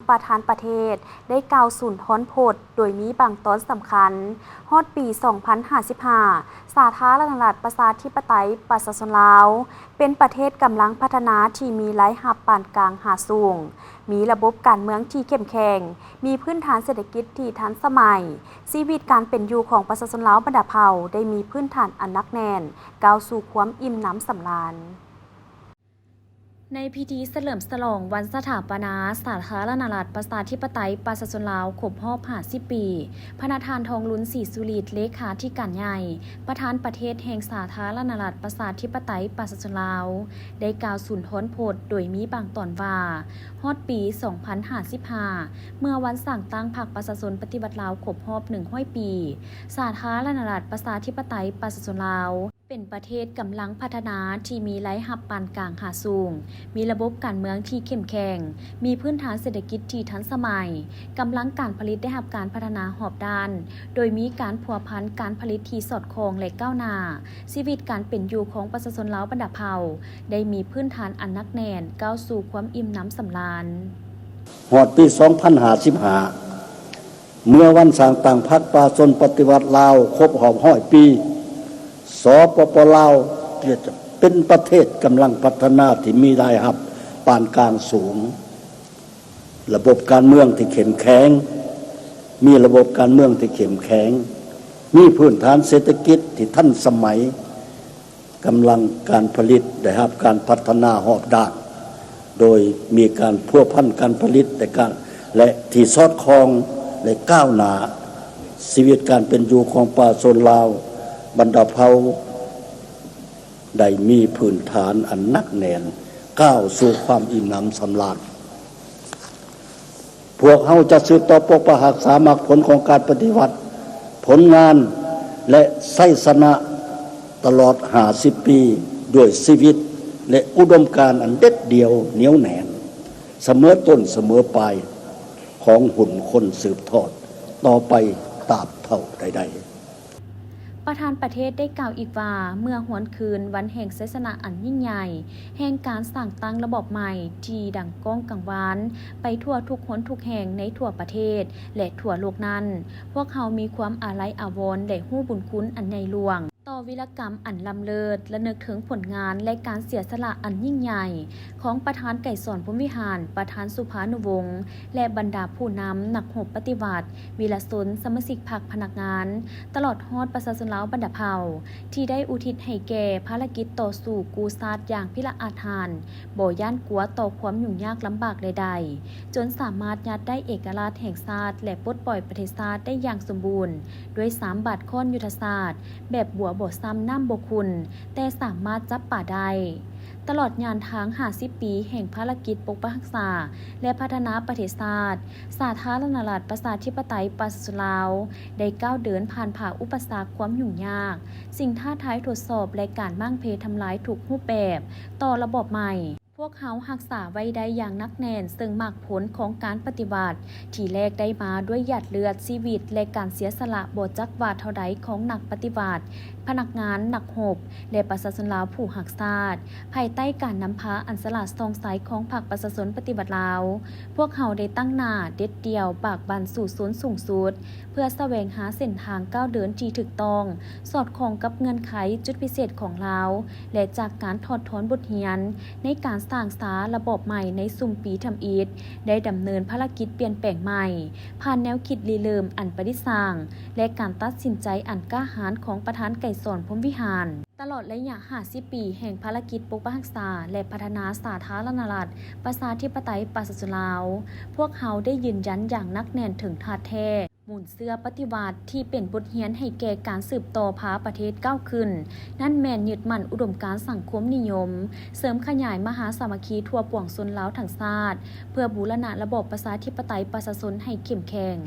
ประธานประเทศได้กล่าวสุนทรพจน์โดยมีบางตอนสำคัญฮอดปี 2055 สาธารณรัฐประชาธิปไตยประชาชนลาวเป็นประเทศกำลังพัฒนาที่มีรายรับปานกลางหาสูงมีระบบการเมืองที่เข้มแข็งมีพื้นฐานเศรษฐกิจที่ทันสมัยชีวิตการเป็นอยู่ของประชาชนลาวบรรดาเผ่าได้มีพื้นฐานอันหนักแน่นก้าวสู่ความอิ่มหนำสำราญในพิธีเฉลิมฉลองวันสถาปนาสาธารณรัฐประชาธิปไตยประชาชนลาวครบรอบ50 ปีพระธานทองลุ้นศรีสุริตเลขาธิการใหญ่ประธานประเทศแห่งสาธารณรัฐประชาธิปไตยประชาชนลาวได้กล่าวสุนทรพจน์โดยมีบางตอนว่าฮอดปี 2055 เมื่อวันสั่งตั้งพรรคประชาชนปฏิวัติลาวครบรอบ100 ปีสาธารณรัฐประชาธิปไตยประชาชนลาวเป็นประเทศกำลังพัฒนาที่มีรายรับปานกลางหาสูงมีระบบการเมืองที่เข้มแข็งมีพื้นฐานเศรษฐกิจที่ทันสมัยกำลังการผลิตได้รับการพัฒนาหอบด้านโดยมีการพัวพันการผลิตที่สอดคล้องและก้าวหน้าชีวิตการเป็นอยู่ของประชาชนลาวบรรดาเผ่าได้มีพื้นฐานอันหนักแน่นก้าวสู่ความอิ่มหนำสำราญฮอดปี 2055 เมื่อวันสร้างตั้งพรรคประชาชนปฏิวัติลาวครบรอบ100 ปีสปป.ลาวจะเป็นประเทศกำลังพัฒนาที่มีรายรับปานกลางสูงระบบการเมืองที่เข้มแข็งมีระบบการเมืองที่เข้มแข็งมีพื้นฐานเศรษฐกิจที่ทันสมัยกำลังการผลิตได้รับการพัฒนาหอบด้านโดยมีการพัวพันการผลิตและที่สอดคล้องและก้าวหน้าชีวิตการเป็นอยู่ของประชาชนลาวบรรดาเผ่าได้มีพื้นฐานอันหนักแน่นก้าวสู่ความอิ่มหนำสำราญพวกเฮาจะสืบต่อปกปักรักษามรรคผลของการปฏิวัติผลงานและไสสนะตลอด50 ปีด้วยชีวิตและอุดมการณ์อันเด็ดเดี่ยวเหนียวแน่นเสมอต้นเสมอปลายของหุ่นคนสืบทอดต่อไปตราบเท่าใดๆประธานประเทศได้กล่าวอีกว่าเมื่อหวนคืนวันแห่งชัยชนะอันยิ่งใหญ่แห่งการสร้างตั้งระบบใหม่ที่ดังก้องกังวานไปทั่วทุกหนทุกแห่งในทั่วประเทศและทั่วโลกนั้นพวกเขามีความอาลัยอาวรณ์และฮู้บุญคุณอันใหญ่หลวงต่อวีรกรรมอันล้ำเลิศและนึกถึงผลงานและการเสียสละอันยิ่งใหญ่ของประธานไก่สอนพรหมวิหารประธานสุภานุวงศ์และบรรดาผู้นำนักรบปฏิวัติวีรชนสมาชิกพรรคพนักงานตลอดฮอดประชาชนลาวบรรดาเผ่าที่ได้อุทิศให้แก่ภารกิจต่อสู้กู้ชาติอย่างพิละอาถรรพ์บ่ย่านกลัวต่อความยุ่งยากลำบากใดๆจนสามารถยัดได้เอกราชแห่งชาติและปลดปล่อยประเทศชาติได้อย่างสมบูรณ์ด้วย3 บาทข้อนยุทธศาสตร์แบบบัวบ่ซ้ำน้ำบ่คุณแต่สามารถจับป่าได้ตลอดยานทาง50 ปีแห่งภารกิจปกปักรักษาและพัฒนาประเทศชาติสาธารณรัฐประชาธิปไตยประชาชนลาวได้ก้าวเดินผ่านผ่าอุปสรรคความยุ่งยากสิ่งท้าทายทดสอบและการมั่งเพทำลายถูกรูปแบบต่อระบบใหม่พวกเขารักษาไว้ได้อย่างนักแน่นซึ่งมรรคผลของการปฏิบัติที่แลกได้มาด้วยหยาดเลือดชีวิตและการเสียสละบ่จักว่าเท่าใดของนักปฏิบัติพนักงานนักรบและประชาชนลาวผู้รักชาติภายใต้การนำพาอันสละส่องใสของพรรคประชาชนปฏิบัติลาวพวกเขาได้ตั้งหน้าเด็ดเดี่ยวปากบันสู่ศูนย์สูงสุดเพื่อแสวงหาเส้นทางก้าวเดินที่ถูกต้องสอดคล้องกับเงื่อนไขจุดพิเศษของลาวและจากการถอดถอนบทเรียนในการสร้างสาระบบใหม่ในซุ่มปีทำอิฐได้ดำเนินภารกิจเปลี่ยนแปลงใหม่ผ่านแนวคิดริเริ่มอันประดิษฐ์สร้างและการตัดสินใจอันกล้าหาญของประธานไก่สอนพรหมวิหารตลอดระยะ50 ปีแห่งภารกิจปกปักรักษาและพัฒนาสาธารณรัฐประชาธิปไตยประชาชนลาวพวกเขาได้ยืนยันอย่างนักแน่นถึงธาตุแท้มูลเสื้อปฏิวัติที่เป็นบทเรียนให้แก่การสืบต่อพาประเทศก้าวขึ้นนั่นแม่นยึดมั่นอุดมการณ์สังคมนิยมเสริมขยายมหาสามัคคีทั่วปวงชนลาวทั้งชาติเพื่อบูรณะระบบประชาธิปไตยประชาชนให้เข้มแข็ง